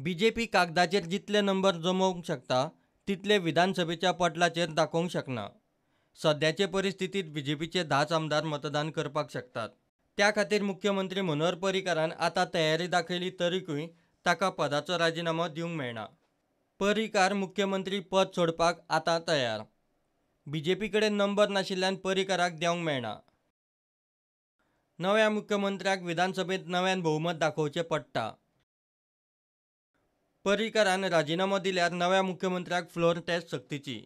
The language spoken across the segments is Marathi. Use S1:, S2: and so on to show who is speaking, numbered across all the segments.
S1: बीजेपी कागदाचेर जितले नंबर जमोवंक शकता तितले विधानसभेच्या पटलाचेर दाखोवंक शकना। सद्याचे परिस्थितीत बीजेपीचे 10 आमदार मतदान करपाक शकतात। त्या खातीर मुख्यमंत्री मनोहर पर्रीकारान आता तयारी दाखयली तरीकूय ताका पदाचो राजीनामो दिवंक मेळना। पर्रीकार मुख्यमंत्री पद सोडपाक आता तयार। बीजेपी कडेन नंबर नाशिल्ल्यान पर्रीकाराक देवंक मेळना। नव्या मुख्यमंत्र्याक विधानसभेत नव्यान बहुमत दाखोवचें पडटा। पर्रीकारान राजीनामो दिल्यार नव्या मुख्यमंत्र्याक फ्लोर टेस्ट सक्तीची।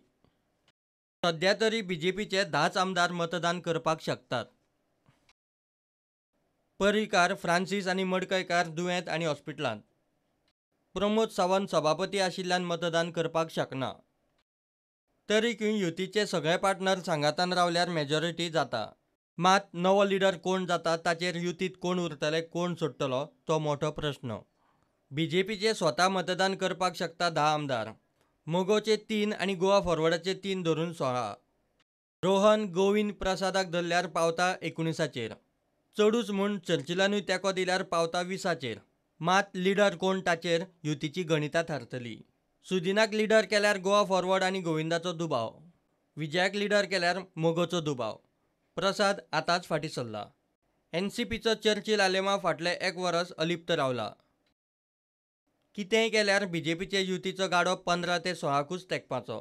S1: सध्या तरी बीजेपीचे 10 आमदार मतदान करपाक शकतात। पर्रीकार, फ्रांसीस आनी मडकयकार दुयेंत आनी हॉस्पिटलांत। प्रमोद सावंत सभापती आशिल्ल्यान मतदान करपाक शकना। तरीकूय युतीचे सगळे पार्टनर सांगातान रावल्यार मेजॉरिटी जाता। मात नवो लिडर कोण जाता ताचेर युतीत कोण उरतले कोण सोडटलो तो मोठो प्रश्न। बीजेपीचे स्वता मतदान करपाक शकता 10 आमदार। मोगोचे 3 आनी गोवा फॉरवर्डाचे 3 धरून 16। रोहन गोविंद प्रसादाक धरल्यार पावता 19चेर। चडूच म्हूण चर्चिलानूय तेंको दिल्यार पावता 20चेर। मात लिडर कोण ताचेर युतीची गणितां थारतली। सुदिनाक लिडर केल्यार गोवा फॉरवर्ड आनी गोविंदाचो दुबाव। विजयाक लिडर केल्यार मोगोचो दुबाव। प्रसाद आतांच फाटीं सरला। एनसीपीचो चर्चिल आलेमा फाटले 1 वरस अलिप्त रावला। कितेंय केल्यार बीजेपीचे युतीचो गाडो 15 ते 16कूच तेंकपाचो।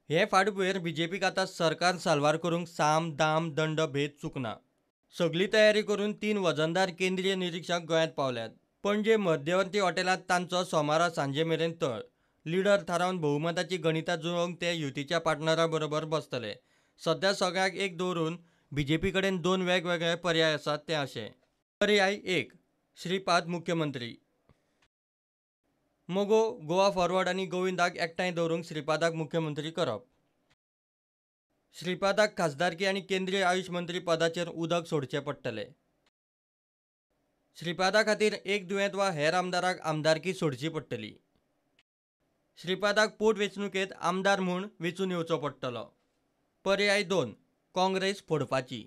S1: हे फाटभुंयेर बीजेपीक आतां सरकार साल्वार करूंक साम दाम दंड भेद चुकना। सगळी तयारी करून 3 वजनदार केंद्रीय निरीक्षक गोंयांत पावल्यात। पणजे मध्यवर्ती हॉटेलांत तांचो सोमारा सांजे मेरेन तळ। लिडर थारावन बहुमताची गणितां जुळोवंक ते युतीच्या पार्टनरां बरोबर बसतले। सध्या सगळ्याक एक दवरून बीजेपी कडेन 2 वेगवेगळे पर्याय आसात ते अशे। पर्याय 1 श्रीपाद मुख्यमंत्री। मोगो, गोवा फॉरवर्ड आनी गोविंदाक एकठांय दवरूंक श्रीपादाक मुख्यमंत्री करप। श्रीपादाक खासदारकी आनी केंद्रीय आयुश मंत्री पदाचेर उदक सोडचें पडटलें। श्रीपादा खातीर एक दुयेंत वा हेर आमदाराक आमदारकी सोडची पडटली। श्रीपादाक पोटवेंचणुकेंत आमदार म्हूण वेंचून येवचो पडटलो। पर्याय 2 काँग्रेस फोडपाची।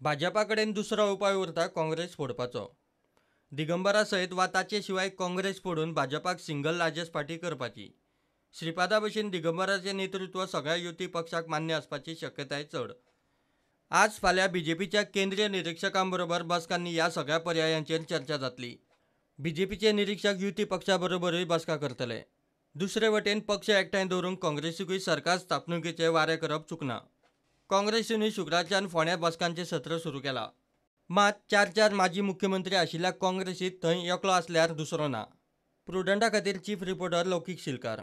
S1: भाजपा कडेन दुसरो उपाय उरता काँग्रेस फोडपाचो। दिगंबरा सयत वा ताचे शिवाय काँग्रेस फोडून भाजपाक सिंगल लार्जस्ट पार्टी करपाची। श्रीपादा भशेन दिगंबराचें नेतृत्व सगळ्या युती पक्षाक मान्य आसपाची शक्यताय चड। आज फाल्यां बीजेपीच्या केंद्रीय निरीक्षकां बरोबर बसकांनी ह्या सगळ्या पर्यायांचेर चर्चा जातली। बीजेपीचे निरीक्षक युती पक्षा बरोबरूय बसका करतले। दुसरे वटेन पक्ष एकठांय दवरूंक काँग्रेसीकूय सरकार स्थापणुकेचे वारें करप चुकना। काँग्रेसीनूय शुक्रारच्यान फोंड्या बसकांचें सत्र सुरू केलां। मात 4 माजी मुख्यमंत्री आशिल्ल्या काँग्रेसीत थंय एकलो आसल्यार दुसरो ना। प्रुडंटा खातीर चीफ रिपोर्टर लौकीक शिलकार।